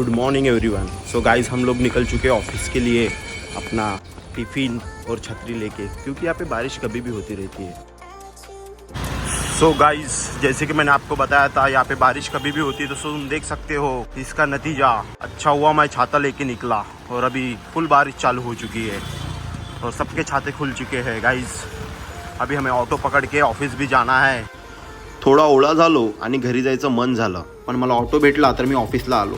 Good morning everyone. So guys हम लोग निकल चुके हैं ऑफिस के लिए अपना टिफ़िन और छतरी लेके, क्योंकि यहाँ पे बारिश कभी भी होती रहती है। सो गाइस जैसे कि मैंने आपको बताया था यहाँ पे बारिश कभी भी होती है, तो तुम देख सकते हो इसका नतीजा। अच्छा हुआ मैं छाता लेके निकला और अभी फुल बारिश चालू हो चुकी है और सबके छाते खुल चुके हैं गाइस। अभी हमें ऑटो पकड़ के ऑफिस भी जाना है। थोडा ओळा झालो आणि घरी जायचं मन झालं, पण मला ऑटो भेटला तर मी ऑफिसला आलो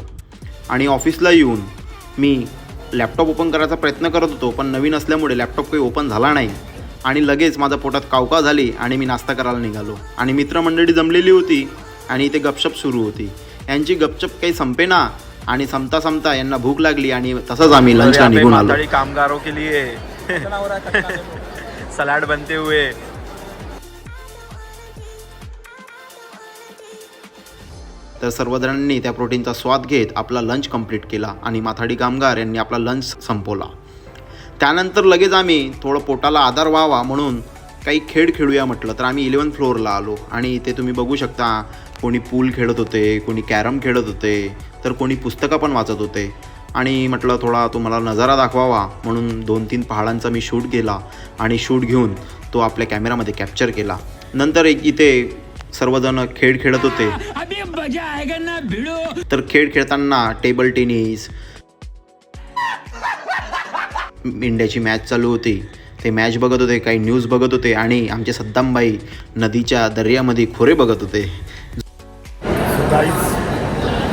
आणि ऑफिसला येऊन मी लॅपटॉप ओपन करायचा प्रयत्न करत होतो, पण नवीन असल्यामुळे लॅपटॉप काही ओपन झाला नाही आणि लगेच माझ्या पोटात कावका झाली आणि मी नाश्ता करायला निघालो आणि मित्रमंडळी जमलेली होती आणि इथे गपशप सुरू होती। यांची गपशप काही संपेना आणि संपता संपता यांना भूक लागली आणि तसंच आम्ही लंचला निघून आलो। कामगारों के लिए सलाड बनते हुए तर सर्वजणांनी त्या प्रोटीनचा स्वाद घेत आपला लंच कंप्लीट केला आणि माथाडी कामगार यांनी आपला लंच संपवला। त्यानंतर लगेच आम्ही थोडं पोटाला आधार व्हावा म्हणून काही खेळ खेळूया म्हटलं, तर आम्ही 11th फ्लोअरला आलो आणि इथे तुम्ही बघू शकता कोणी पूल खेळत होते, कोणी कॅरम खेळत होते, तर कोणी पुस्तकं पण वाचत होते आणि म्हटलं थोडा तुम्हाला नजारा दाखवावा म्हणून 2-3 पहाडांचा मी शूट केला आणि शूट घेऊन तो आपल्या कॅमेरामध्ये कॅप्चर केला। नंतर इथे सर्वजण खेळ खेळत होते, तर खेळ खेळताना टेबल टेनिस, इंडियाची मॅच चालू होती, ते मॅच बघत होते, काही न्यूज बघत होते आणि आमचे सद्दामबाई नदीच्या दर्यामध्ये खोरे बघत होते।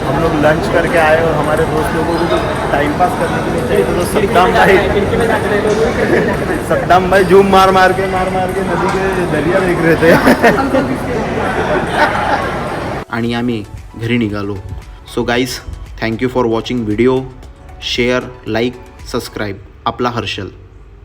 हम लोग लंच करके आए और हमारे दोस्त लोगों को टाइम पास करने के लिए चाहिए तो सद्दाम भाई झूम मार मार के नदी के दरिया देख रहे थे आणि आम्ही घरी निघालो। So guys thank you for watching video, share, like, subscribe. आपला हर्षल।